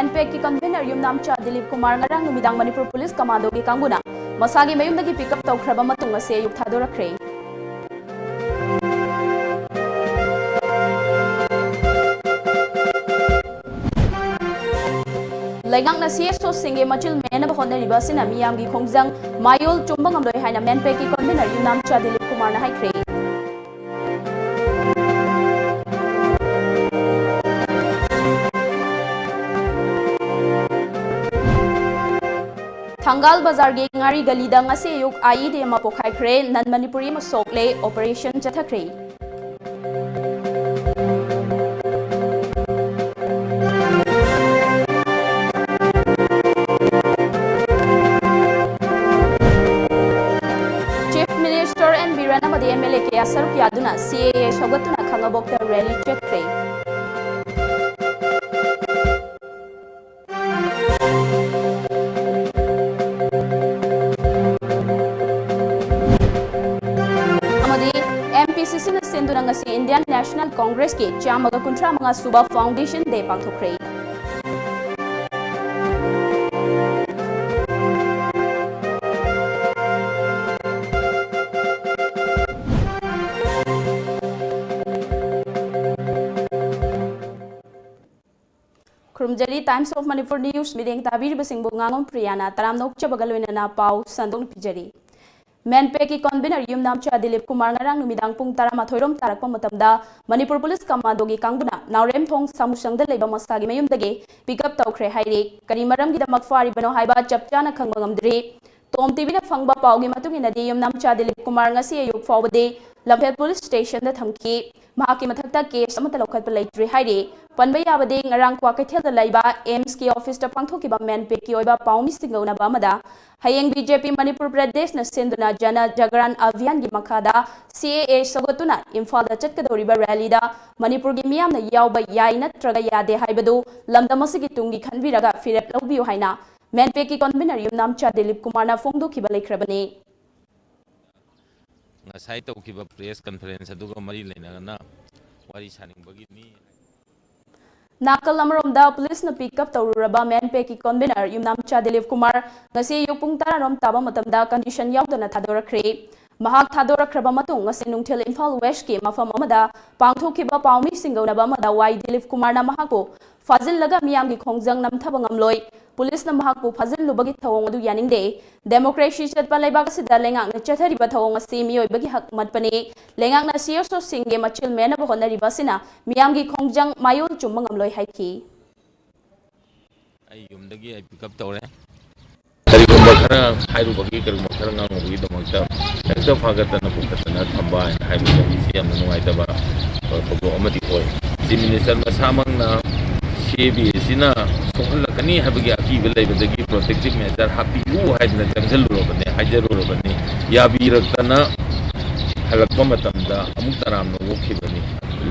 Manpack ki convener Yumnamcha Dilip Kumar ngarang numidang Manipur Police Commando ki kanguna masagi mayumdagi pick up tawkraba matung ase ayuk thadorakre. Laigang na CSO singe machil mena ba khonda riba sina miyam gi khongjang mayol chumbang amloi haina Manpack ki convener Yumnamcha Dilip Kumar na haikre. Thangal Bazar ge ngari gali da ngase yuk IED ma pokhai khre nan Manipuri ma sokle operation chathakre. Chief Minister and Birana Madi MLA ke asar yaduna CAA shogatuna khangabok ta rally check khre. Indian National Congress ke Chamaga Kuntra Manga Suba Foundation Day Pangthokre. Krumjari Times of Manipur News mideng tabir basing bungangom Priyana taram nok chabagaloina na pau sandong pijari. Manpack ki convener Yumnamcha Dilip Kumar ngarang numidang pung taramathoirom tarakpa matamda Manipur Police Commando gi kanguna naurem thong samusangda leiba masagi mayumdage pick up tawkhre haire kari maram gi damak fari bano haiba chapchana khangba ngamdri TOMTV na phangba pawgi matungina di Yumnamcha Dilip Kumar ngasi ayuk fawbade Lamphel Police Station da thamki mahaki mathakta case amata lokhat palaitri haire panba yabade ngarang kwa kaithel da laiba AIMS ki office ta pangthokiba Manpack ki oiba pawmi singona ba amada hayeng BJP Manipur Pradesh na sinduna jana jagran abhiyan gi makhada CAA sogatuna Imphal da chatkadoriba rally da Manipur gi miyam na yawba yai natraga yade haibadu lamdamasigi tungi khanbiraga firep lawbiu haina Manpack ki convener Yumnamcha Dilip Kumar na phongdo khiba lekhrabani ngasai tawkiba press conference aduga mari leina wari saningbagi ni Nakal Amaromda police na pick up tawruraba Manpack ki convener Yumnamcha Dilip Kumar ngasi yupung tararom taba matamda condition yawdana thadorakre mahak thadorakraba matung ngasi nungthil Imphal West ki mafam amada pangthokiba pawmi singaunaba amada wai Dilip Kumar na mahako fazil laga miyam gi khongjang namthaba ngamloi police na mahako fazil lubagi thawong adu yaningde democracy chatpa laibak sida lengak na chathariba thawong asi miyoi bagi hak matpani lengak na CSO singe machil mena ba honari basina miyam gi khongjang mayol chummang amloi haiki ai yumdagi ai pick up tawre karigumba khara hairu bagi karigumba khara ngangogi damakta ekta phagatana pukatana thamba hairu si am nungai daba photo amati oi si minister masamang na CB sina sohalakani habagi akiba leibadagi protective measure hapiu haidna jamjalurobane hajarurobane yabirakana halakpa matamda amuk taramno wokhibani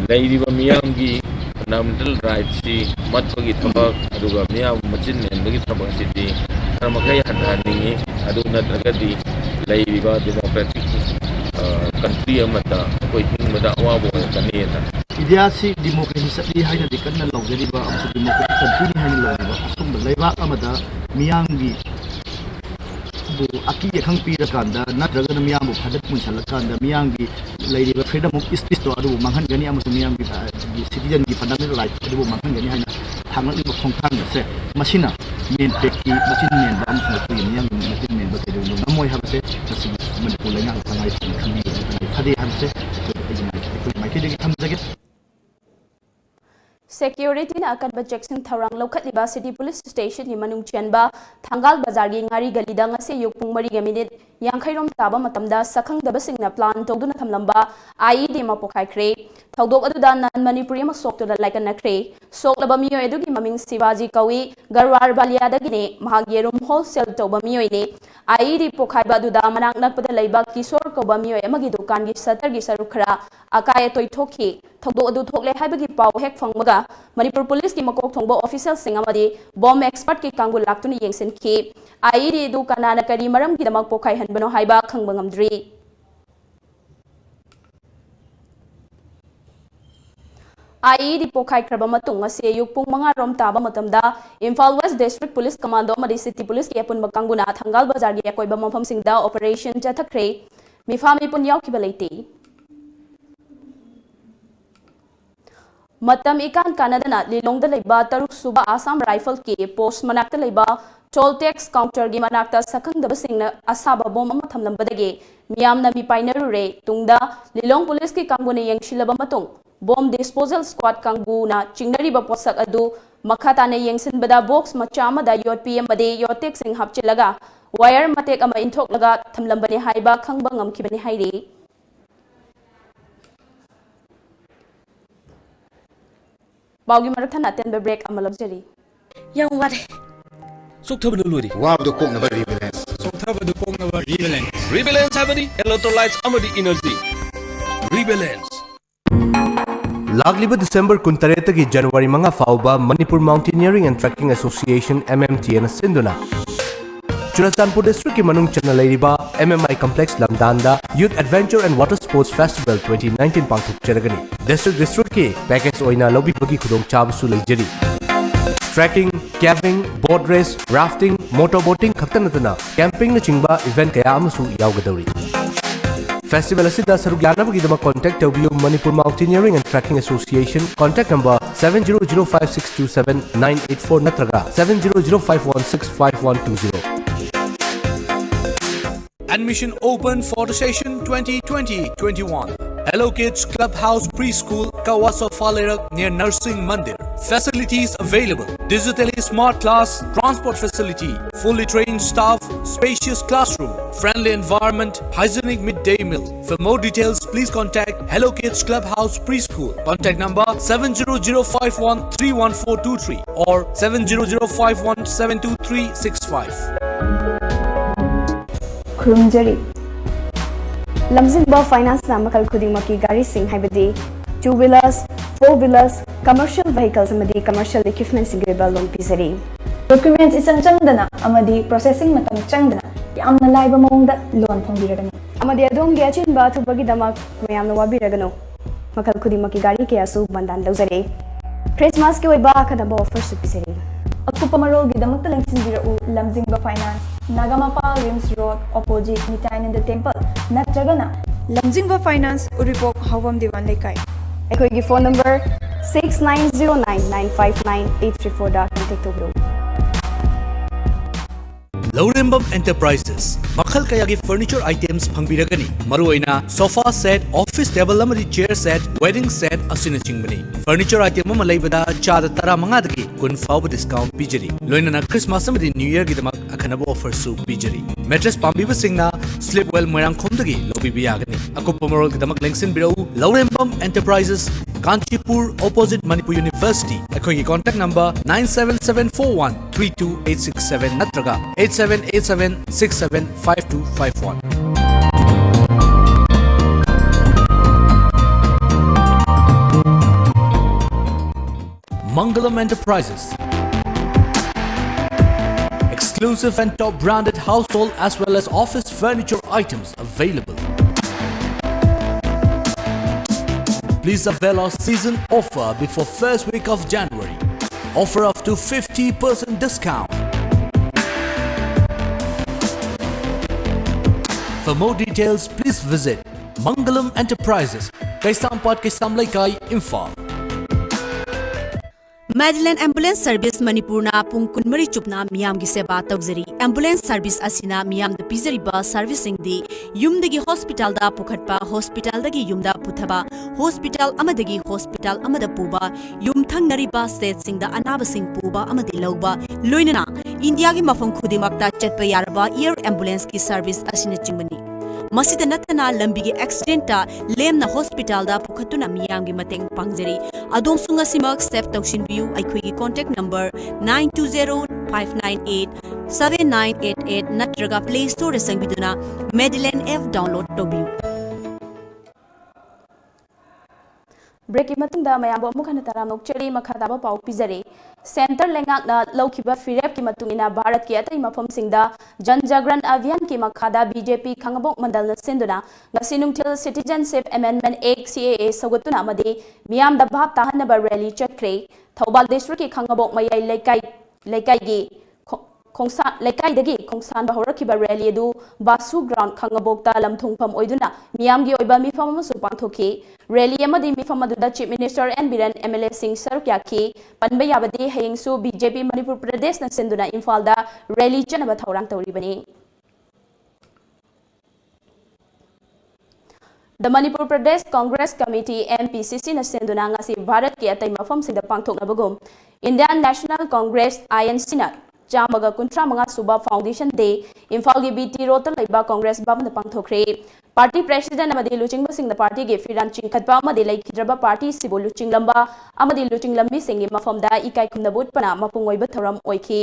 leiriba miyamgi fundamental rights si matpagi thabak aduga miyam machin nenbagi thabak sidi karmakai hadhaningi adu natragadi leiriba democratic country amata koi hingmada awabo kanena Idiasi demokrasi sakli haina dikanna lawjariba amsu demokrasi country haina lawba asumba leibak amada miyamgi bu aki yakhang pira kanda natraga miyam bu phadat munsala kanda miyamgi leiriba freedom of speech to adu manghan gani amsu miyamgi citizen gi fundamental right adu manghan gani haina thangli bu khongthang se masina Manpack ki machin men ba amsu ku miyam machin men ba kedu namoi habse kasi manipur lenga thangai khami khadi habse maikidegi thamjage Security na akan checking tharang lokhat liba City Police Station ni manung chenba Thangal Bazar gi ngari gali da ngase yupung mari ga minute yankhairom taba matamda sakhang daba singna plan togduna thamlamba IED ma pokhai khre thawdok adu da nan Manipuri ma sok to da like na khre sok laba miyo edu gi maming Sivaji kawi Garwar Balia da gine mahagyerum wholesale toba miyo ne IED pokhai ba du da manak nakpada leiba Kishor ko ba miyo emagi dukan gi satar gi sarukhra akaya toy thokhi thawdok adu thokle haibagi paw hek phangmaga Manipur Police ki makok thongbo official singamadi bomb expert ki kangul laktuni yengsen ki IED du kanana kari maram gi damak pokhai hanbano haiba khangba ngamdri IED pokhaikraba matung ngasi ayuk pung 5 rom taba matamda Imphal West District Police Commando amadi City Police ki apun makanguna thangal bazar gi akoiba mafam singda operation chathakre mifami pun yaukiba leite matam ikan kanadana lilongda leiba taruk suba Assam Rifle ki post manakta leiba toll tax counter gi manakta sakangdaba singna asaba bom ama thamlambadagi miyamna mi painarure tungda lilong police ki kanguna yengshilaba matung bomb disposal squad kanguna chingnariba posak adu makhatana yengsinbada box machama da yot pm bade yot tax sing hapchilaga wire matek ama inthok laga thamlambani haiba khangba ngamkibani hairi Baugi marakthana tenbe break amalabjari yang ware Sokthaba lori. Wabdo kok na rebalance. Sokthaba kong na rebalance. Rebalance habadi electrolytes amadi energy. Rebalance. Lagliba December 28 ki January mga fauba Manipur Mountaineering and Trekking Association MMT na sinduna. Churastanpur District ki manung chana leiriba MMI Complex Lamdanda Youth Adventure and Water Sports Festival 2019 pangthok cheragani. District ki package oina lobi bagi khudong chabasu leijari. Trekking, caving, boat race, rafting, motorboating khaktanatana camping na chingba event kaya amasu yaugadauri. Festival asida saruk yanabagidama contact tawbiyo Manipur Mountaineering and Trekking Association contact number 7005627984 natraga 7005165120. Admission open for the session 2020-21. Hello Kids Clubhouse Preschool, Kawasa Falerak near Nursing Mandir. Facilities available. Digitally smart class, transport facility, fully trained staff, spacious classroom, friendly environment, hygienic midday meal. For more details, please contact Hello Kids Clubhouse Preschool. Contact number 700513143 or 700517235. Kurumjari Lamjingba Finance na makal khudingmaki gari sing haibadi 2-wheelers, 4-wheelers, commercial vehicles amadi commercial equipment singreba loan pizari. Documents isang changdana amadi processing matam changdana yamna laiba maungda loan phongbiragani. Amadi adom gi achinba thubagi damak mayamna wabiragano. Makal khudingmaki gari kaya su bandan lauzari. Christmas ki oiba kadaba offer su pizari. Akupa marol gi damak talang sinbirau Lamjingba Finance Nagamapa Rims Road opposite Mitain in the Temple Natragana Lamjingba Finance Uripok Hawam Diwan Lekai. Ekoigi phone number 6909959834 da contact to bro. Lorembam Enterprises Makhal kayagi furniture items phangbiragani maruaina sofa set, office table amadi chair set, wedding set asina chingbani. Furniture item ama leibada chada tara mangadagi kun fawba discount pijari. Loinana Christmas amadi New Year gidamak akhanaba offer su pijari. Mattress pambiba singna sleep well moirang khomdagi lobi biyagani. Akupa marol gidamak lengsin birau Lorembam Enterprises Kanchipur opposite Manipur University. Akhoi contact number 97741-32867 natraga 8787675251. Mangalam Enterprises. Exclusive and top branded household as well as office furniture items available. Please avail our season offer before first week of January. Offer up to 50% discount. For more details, please visit Mangalam Enterprises, Kaisampat Kaisamlaikai, Imphal. Madeline Ambulance Service Manipurna pung kunmari chupna miyam gi seba tawzari. Ambulance service asina miyam da pizari ba servicing di yumdagi hospital da pukhatpa hospital dagi yumda puthaba hospital amadagi hospital amada puba yum thangnari ba state sing da anaba sing puba amadi lawba loinana India gi mafam khudimakta chatpa yarba air ambulance ki service asina chingmani. Masida natana lambigi accident ta lemna hospital da pukhatuna miyam gi mateng pangjari. Adong sunga simak step tawshin view aikhui contact number 920-598-7988 natraga Play Store sangbiduna Madeline F download tobiu. Break matungda mayambo amukha na taramnok cheri makhataba pau pizare सेंटर लेंगाकना लौखिबा फिरेप की मतुंगिना भारत की अतई मफमसिंगदा जन जागरण अभियान की मखादा बीजेपी खंगबोक मंडल न सिंदुना ngasi nungthil Citizenship Amendment Act CAA सगुतुना amadi miyamda bhab tahanaba rally chakre Thobal district ki khangabok mayai laikai gi khongsan bahoraki rally edu basu ground khangabokta lamthungpham oiduna miyamgi oiba mifam amasu pangthoki rally amadi mifam aduda Chief Minister N Biren MLA Singh Sarukyaki panba yabadi hayingsu BJP Manipur Pradesh na sinduna Imphal da rally chanaba thorang tawribani. The Manipur Pradesh Congress Committee MPCC na senduna ngasi Bharat ki atay mafam sida pangthok na bagum Indian National Congress INC na Jamaga Kuntra mga Suba Foundation Day Imphal gi BT Road laiba Congress bam na pangthokre Party President amadi Luchingba Singh na party gi Firan Chingkhatpa amadi laikhidraba party sibo Luchinglamba amadi Luchinglambi Singh gi mafam da ikai kumnabut pana mapungoiba thoram oikhi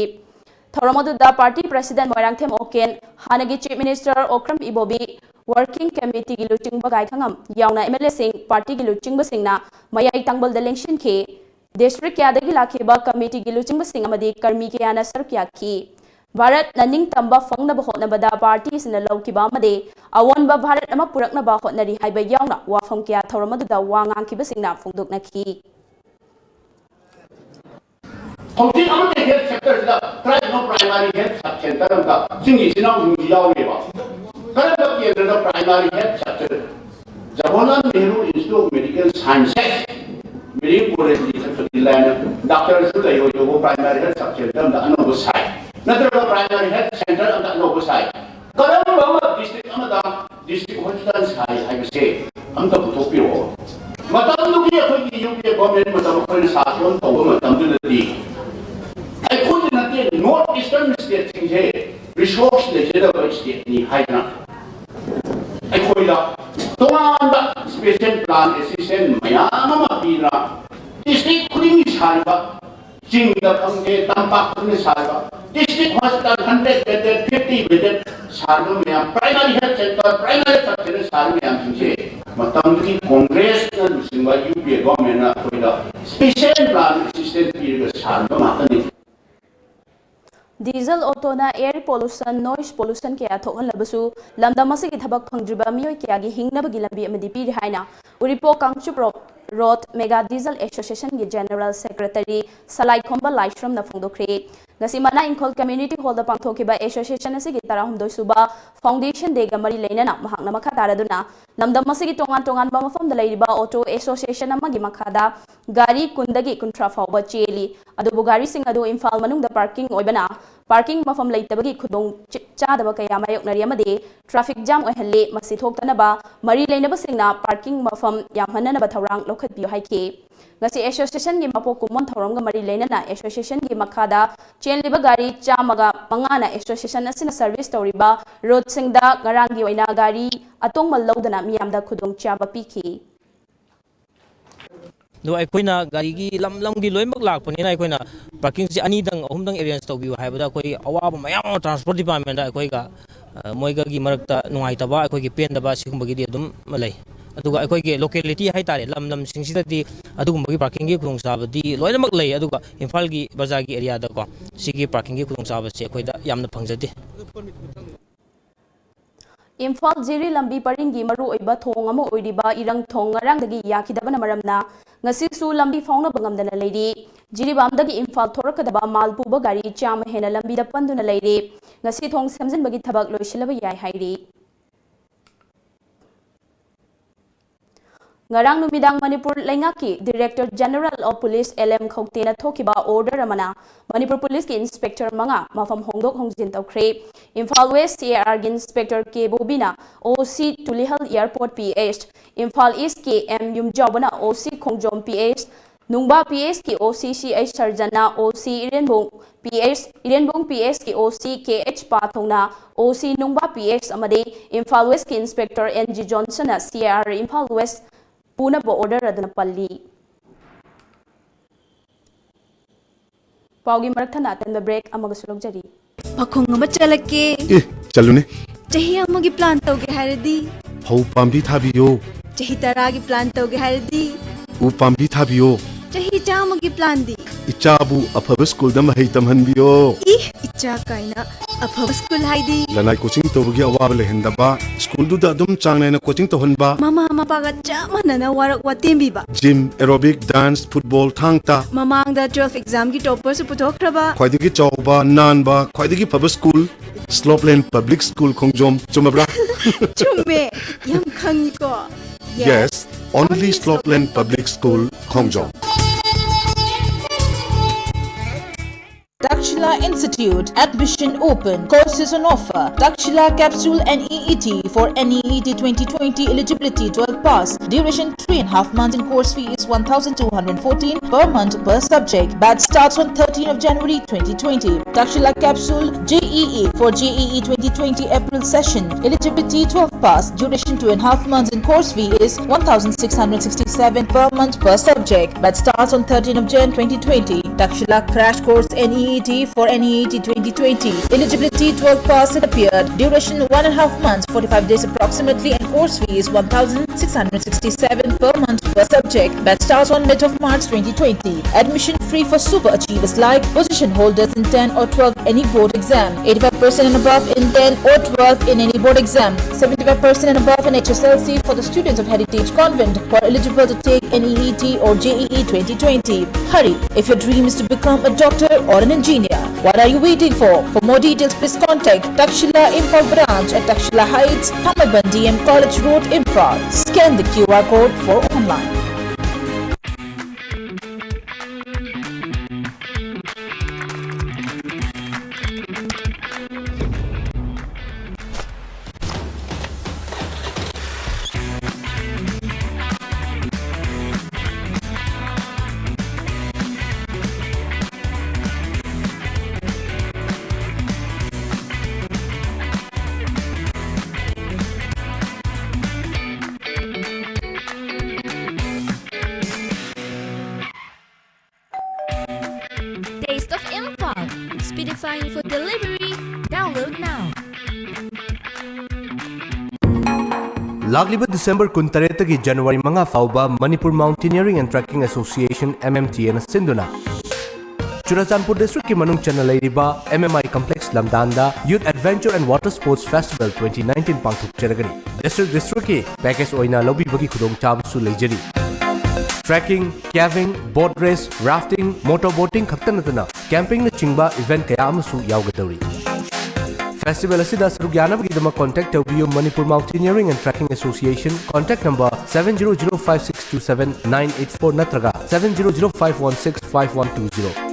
thoram adu da party president Moirangthem Oken hanagi Chief Minister Okram Ibobi Working Committee ki Luchingba gai khangam yauna MLA Singh party ki Luchingba Singh na mayai tangbal da lengshin ke district kya dagi lakhiba committee ki Luchingba Singh amadi karmi ke ana sarkya ki Bharat naning tamba phongna ba hotna bada party sina lawkiba amade awon ba Bharat ama purakna ba hotnari haiba yauna wafam kya thoram adu da wangang ki basingna phongdokna ki Kontin amade health sector da primary health center da singi sinang yawe ba the primary health sector. Jawaharlal Nehru Institute of Medical Sciences, very important doctors who are primary health sector on the Anogo side. Another primary health center on the Anogo side. Karamba district hospitals, I will say, on the Putopio. Matamuki, UK government, Matamuki, Sason, Matamudi. I couldn't attend northeastern states in here, resource legislative state in Haina. I call it special plan assistant Mayama Pira. District Queen Salva, Sing the Pangay, Tampak Salva, District Hospital 100 bedded, 50 bedded, Sarmia, primary health center, primary sector, Sarmia, Matamki Congress, Simba UP government, special plan assistant period, Sarma. Diesel auto na air pollution, noise pollution kaya thokan labasu lamdam asigi thabak phangdriba miyoy kaya gi hingnaba gi lambi amadi piri haina Uripo Kangchup Road Mega Diesel Association gi General Secretary Salai Khomba Laishram na phongdokre ngasi mana Inkhol Community Hall da pangthokiba association asigi tarahumdoi suba foundation day ga mari leinana mahakna makha taraduna lamdam asigi tongan ba mafam da leiriba auto association amagi makhada gari kundagi kuntra fawba cheli adubu gari sing adu Imphal manung da parking oibana parking mafam leitabagi khudong chadaba kaya mayoknari amade traffic jam oihalle masi thoktanaba mari leinaba singna parking mafam yamhanana ba thawrang lokhat biyo haike ngasi association gi mapo kumon thorom ga mari leinana association gi makhada chenliba gari chamaga mangana association asina service tawriba road singda garangi oina gari atongmal lodana miyamda khudong chaba pikhi do aikoina gari gi lam gi loimak lakpani na aikoina parking si ani dang ahum dang arrange tawbi haibada akoi awaba mayam transport department da akoi ga moiga gi marakta nungai taba akoi gi pen daba sigum bagi di adum malai aduga akoi gi locality hai tare lam singsida di adugum bagi parking gi khurung sabadi loinamak lei aduga Imphal gi bazar gi area da ko sigi parking gi khurung sabase akoi da yamna phangjade Imphal Jiri Lambi Paringi Maru Oiba Thong Amo Oiriba Irang Thong Ngarang Dagi Yakidabana Maramna ngasi su lambi fauna bangamdana leiri Jiri Bamdagi Imphal Thorakadaba Malpuba Gari Cham Hena Lambi da Panduna leiri ngasi thong samjin bagi thabak loisilaba yai hairi Ngarang numidang Manipur Lengaki Director General of Police LM Khoktena Thokiba order amana Manipur Police ki Inspector Manga mafam hongdok hongjin tawkre Imphal West CAR gi Inspector K Bobina OC Tulihal Airport PH Imphal East ki M Yumjawbana OC Khongjom PH Nungba PH ki OC CH Sarjana OC Irenbong PH ki OC KH Pathongna OC Nungba PH amade Imphal West ki Inspector NG Johnson CAR Imphal West Puna bo order adana palli Paugi marathana tanda break amaga sulok jari Pakhong ama chalake Chalune Chahi amagi plan tawge haradi Phau pambi thabiyo Chahi taragi plan tawge haradi U pambi thabiyo Chahi chamagi plan di Ichabu afaba school da mahai tamhanbiyo. Icha kaina afaba school haidi. Lanai coaching tawagi awab lehendaba. School du da dum changnai na coaching tohanba. Mama mapaga chamana na warak watembi ba. Gym, aerobic, dance, football thangta. Mamangda 12 exam ki topper su puthokraba. Khwaidagi chawba nanba khwaidagi faba school. Slopeland Public School Khongjom chumabra. Chumme yam khangi ko. Yes, only Slopeland Public School Khongjom. Dakshila Institute, admission open, courses on offer. Dakshila Capsule NEET for NEET 2020 eligibility 12 pass. Duration 3.5 months and course fee is 1,214 per month per subject. Batch starts on 13th of January 2020. Dakshila Capsule JEE for JEE 2020 April session. Eligibility 12 pass. Duration 2.5 months and course fee is 1,667 per month per subject. Batch starts on 13th of Jan 2020. Dakshila Crash Course NEET for NEET 2020. Eligibility 12 pass had appeared. Duration 1.5 months, 45 days approximately, and course fee is 1,667 per month per subject. Batch starts on mid of March 2020. Admission free for super achievers like position holders in 10 or 12 any board exam, 85% and above in 10 or 12 in any board exam, 75% and above in HSLC for the students of Heritage Convent who are eligible to take NEET or JEE 2020. Hurry if your dream is to become a doctor or an engineer. What are you waiting for? For more details, please contact Dakshila Imphal branch at Dakshila Heights, Hamaban DM College Road, Imphal. Scan the QR code for online. Taste of Imphal. Speedifying food delivery. Download now. Lagliba December 28 gi January mga fauba Manipur Mountaineering and Trekking Association MMTN sinduna. Churachandpur District ki manung chana leiriba MMI Complex Lamdanda Youth Adventure and Water Sports Festival 2019 pangthuk cheragani. District ki package oina lobi bagi khudong chabu leijari. Trekking, caving, boat race, rafting, motorboating khaktanatana camping na chingba event kaya amasu yaugadawri. Festival asida saruk yanabagidama contact tawbiyo Manipur Mountaineering and Trekking Association contact number 7005627984 natraga 7005165120.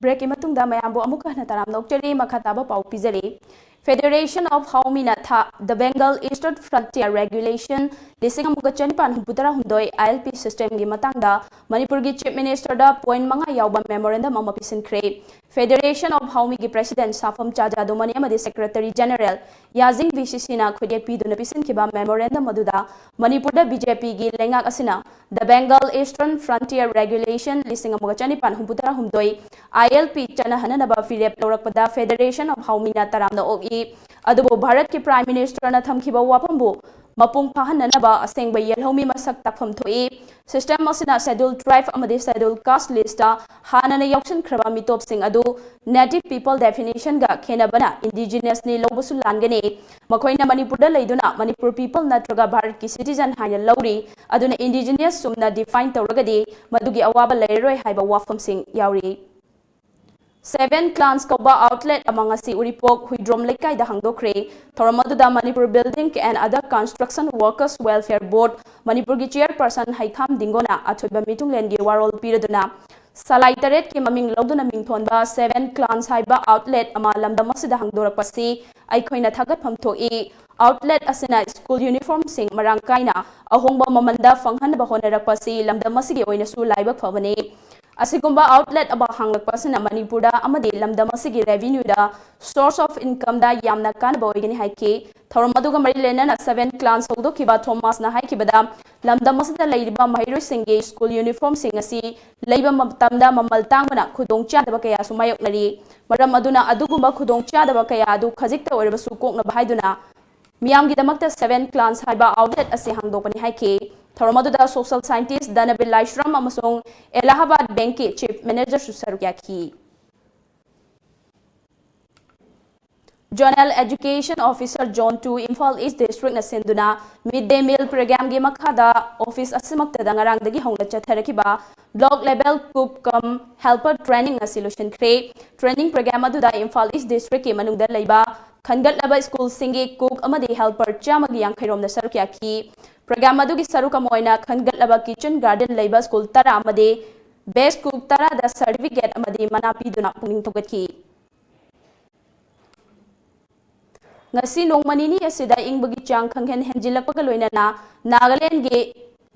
Break imatungda mayambo amuka na taram nokchari makhataba pau pizari. Federation of Haumina Tha, the Bengal Eastern Frontier Regulation, Lising Mugachanipan Hubutara Hundoi, ILP system Gimatanga, Manipur Chief Minister da Point Manga Yauba Memorandum Mamapisin Cray. Federation of Haumigi President Safam Chaja Domaniamadi Secretary General, Yazing Vishisina Kudepi Dunapisin Kiba Memorandum Maduda, Manipur da BJP Gi Lenga Asina, the Bengal Eastern Frontier Regulation, Lising Mugachanipan Hubutara Hundoi, ILP Chana Hananaba Philip Lorakpada, Federation of Haumina Taramna Ogi. Adubo Bharat ki Prime Minister na thamkiba wapambu mapung pahananaba asengba yelhomi masak takfam thoi system asina scheduled tribe amadi scheduled caste lista hanana yauksan khraba mitop sing adu native people definition ga khenabana indigenous ni lobusu langani makoina Manipur da leiduna Manipur people natraga Bharat ki citizen haya lauri aduna indigenous sumna define tawragadi madugi awaba leiroi haiba wafam sing yauri. 7 clans Koba outlet among us Uripok, Huidrom Lekai the Hangdokre, Toramadu Manipur Building and other construction workers welfare board, Manipur chairperson Haikam Dingona, Atuba Mitung Lengi Warol Piraduna. Salai Taret ki maming loduna mingthonba 7 clans haiba outlet ama lamdam asida hangdorapasi aikhoina thagat phamthoi outlet asina school uniform sing marangkaina ahongba mamanda fanghanba honarakpasi lamdam asigi oina su laibak phabane asigumba outlet aba hanglakpasina manipura amadi lamdam asigi revenue da source of income da yamna kanba oigini haiki thormaduga mari lenana 7 clans hogdo kiba thomas na haiki bada lamdam asida leiriba mahiro singe school uniform sing asi leiba matamda mamal tangmana khudong chadaba kaya sumayoknari maram aduna adugumba khudong chadaba kaya adu khajikta oirabasu kokna bahaiduna Miyamgi damakta 7 clans haiba outlet ase hangdopani haiki thormaduda social scientist Danabil Laishram amasong Allahabad Bank ki chief manager susarukyaki Journal Education Officer Zone 2 Imphal East District na senduna midday meal program gi makhada office asimakta dangarang dagi hongla chatharakiba block level cook cum helper training na solution kre training program aduda Imphal East District ki manungda leiba Khangat laba school singi cook amadi helper chamagi yang khairom na sarukyaki program adugi saruka moina Khangat laba kitchen garden leiba school tara amadi best cook tara da certificate amadi manapi duna puning togaki ngasi nongmanini asida ingbagi chang khanghen henjilakpaga loinana Nagaland ge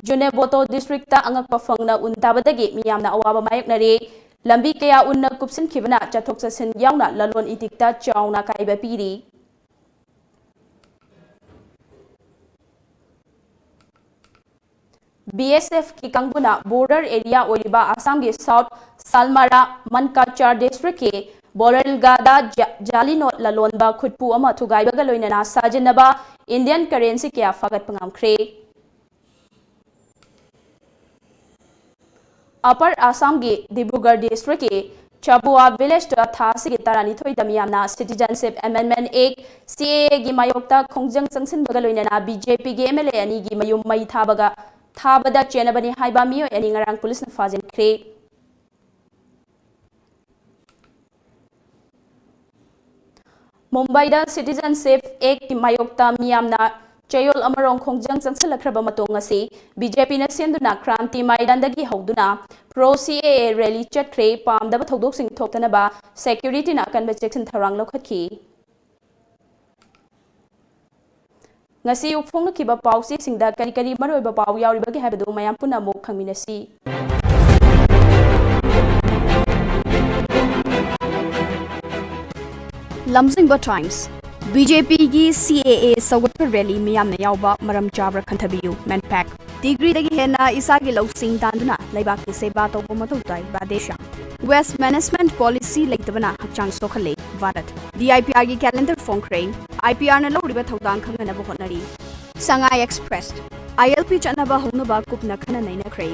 Juneboto district ta angakpa fangna untabadagi miyamna awaba mayoknari lambi kaya unna kupsin khibana chathok chasin yauna lalon itikta chauna kaiba piri BSF ki kangbuna border area oriba Assam ge South Salmara Mankachar district ke Boralgada Jalino lalonba khutpu ama thugaibaga loinana sajinaba Indian currency kya fagat pangamkhre Upper Assam ge Dibrugarh district ke Chabua village to thasi ge tarani thoi damiyamna citizenship amendment act CAA gi mayokta khongjang changsin baga loinana BJP ge MLA ani gi mayum mai thabada chenabani haiba miyo ani ngarang police na fajin khre Mumbai da citizenship act ki mayokta miyamna Chayol amarong khongjang changsalakhraba matong asi BJP na senduna kranti maidandagi hogduna pro CAA rally chatre pamdaba thodok sing thoktanaba security na kanba section tharang lokhatki ngasi upfong kiba pausi singda kari maroiba pau yauribagi habadu mayam puna mok khangminasi Lamjingba Times BJP gi CAA Sawatpa rally miyam na yawba maram chabra khantabiyu manpack degree dagi hena isagi lawsing danduna laibak ki seba tawba matau tai badesha West management policy leitabana hakchang sokhale Bharat DIPR gi calendar phongkre IPR na lawriba thawdang khangana ba honari Sangai Express ILP chanaba honaba kupna khana naina kre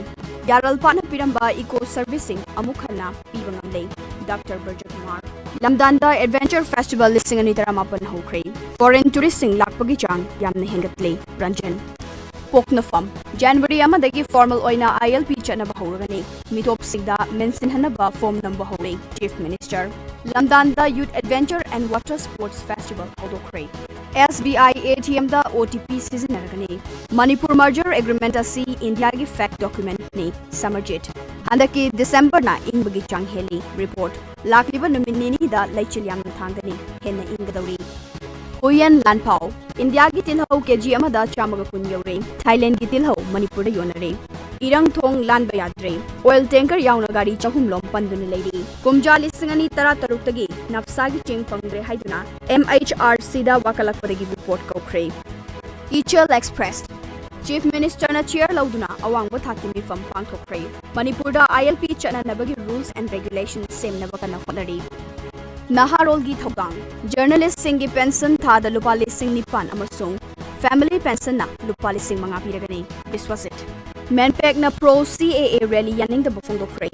yaral pana piramba eco servicing amukhana pibangamle Dr. Burjat Kumar Lamdanda Adventure Festival lisingani taramapan hokre foreign touristing lakpagi chang yamna hengatle Ranjan Pokna Farm January amadagi formal oina ILP chanaba horagani mitop sigda mention hanaba form number hore Chief Minister Lamdanda Youth Adventure and Water Sports Festival hodokre SBI ATM da OTP sizinaragani Manipur merger agreement asi India gi fact document ni Samarjit Handaki December na ingbagi chang heli report lakliba numinini da laichil yamna thangani henna ingadauri Huyan Lanpao India gi tilhau kg amada chamaga kun yore Thailand gi tilhau Manipur da yonare Irang thong lan bayadre oil tanker yauna gari chahum lom panduni leiri kumja lisingani tara taruk tagi nafsa gi ching pangre haiduna MHRC da wakalakpadagi report kokre Ichel Express Chief Minister na chair lauduna awangba thakimi fam pangthokre Manipur da ILP chana nabagi rules and regulations same nabakana honari Naharol gi thokang journalist singi pension tha da lupa lising nipan amasung family pension na lupa lising manga piragani this was it Manpack na pro CAA rally yaning da bufongdokre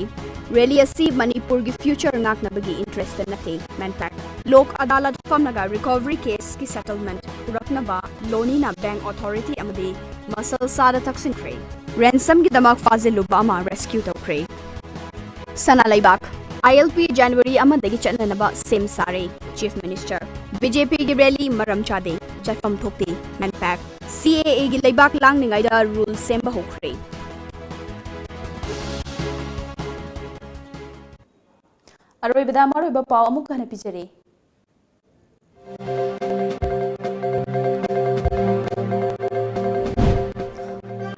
rally asi Manipur gi future ngak nabagi interested na the Manpack Lok Adalat famnaga recovery case ki settlement urakna ba loni na bank authority amadi masal sada taksin kre ransom gi damak fazil lubama rescue tokre sana laibak ILP January amadagi chananaba same sare Chief Minister BJP gi rally maram chade chafam thokti Manpack CAA gi laibak lang ningai da rule semba hokre ꯑꯔꯣꯏꯕꯗ ꯃꯔꯨꯑꯣꯏꯕ ꯄꯥꯎ ꯑꯃꯨꯛ ꯍꯟꯅ ꯄꯤꯖꯔꯤ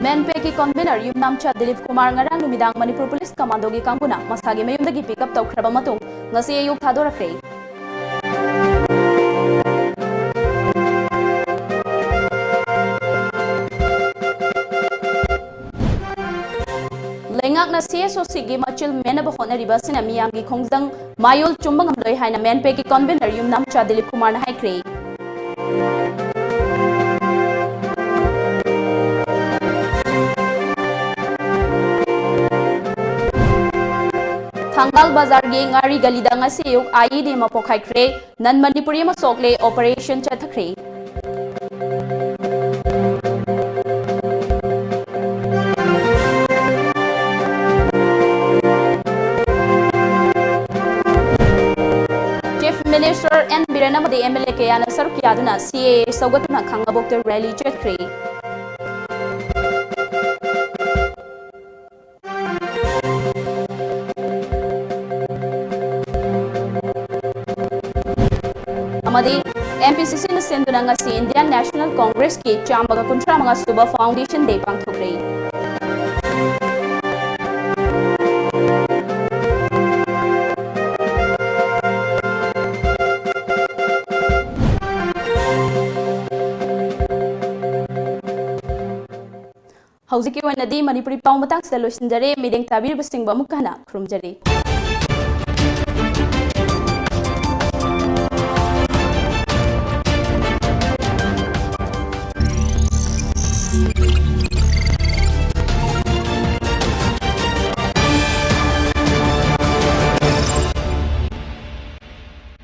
ꯃꯦꯟꯄꯦꯛꯀꯤ convener ꯌꯨꯝꯅꯥꯝꯆꯥ Dilip Kumar ꯉꯔꯥꯡ ꯅꯨꯃꯤꯗꯥꯡ Manipur police ꯀꯃꯥꯟꯗꯣꯒꯤ ꯀꯥꯡꯕꯨꯅ ꯃꯁꯥꯒꯤ ꯃꯌꯨꯝꯗꯒꯤ pick up ꯇꯧꯈ꯭ꯔꯕ ꯃꯇꯨꯡ ꯉꯁꯤ ꯑꯌꯨꯛ ꯊꯥꯗꯣꯔꯛꯈ꯭ꯔꯦ ꯂꯩꯉꯥꯛꯅ CSOCꯒꯤ ꯃꯆꯤꯜ ꯃꯦꯟꯅꯕ ꯍꯣꯠꯅꯔꯤꯕ ꯑꯁꯤꯅ ꯃꯤꯌꯥꯝꯒꯤ ꯈꯣꯡꯖꯪ ꯃꯥꯌꯣꯜ ꯆꯨꯝꯕ ꯉꯝꯂꯣꯏ ꯍꯥꯏꯅ ꯃꯦꯟꯄꯦꯛꯀꯤ ꯀꯟꯚꯦꯅꯔ ꯌꯨꯝꯅꯥꯝꯆꯥ ꯗꯤꯂꯤꯞ ꯀꯨꯃꯥꯔꯅ ꯍꯥꯏꯈ꯭ꯔꯦ ꯊꯥꯡꯒꯥꯜ ꯕꯖꯥꯔꯒꯤ ꯉꯥꯔꯤ ꯒꯂꯤꯗ ꯉꯁꯤ ꯑꯌꯨꯛ IED ꯑꯃ ꯄꯣꯈꯥꯏꯈ꯭ꯔꯦ ꯅꯟ ꯃꯅꯤꯄꯨꯔꯤ ꯑꯃ ꯁꯣꯛꯂꯦ operation ꯆꯠꯊꯈ꯭ꯔꯦ Chief Minister N. Biren amadi MLA kayana saruk yaduna CAA saugatuna khangabokte rally chetkre amadi MPCC na senduna ngasi Indian National Congress ki chambaga kuntra mga suba foundation day pangthokre Hauzik ki wanadi Manipuri pau matang sa loisinjare mideng tabir basing ba mukana krumjari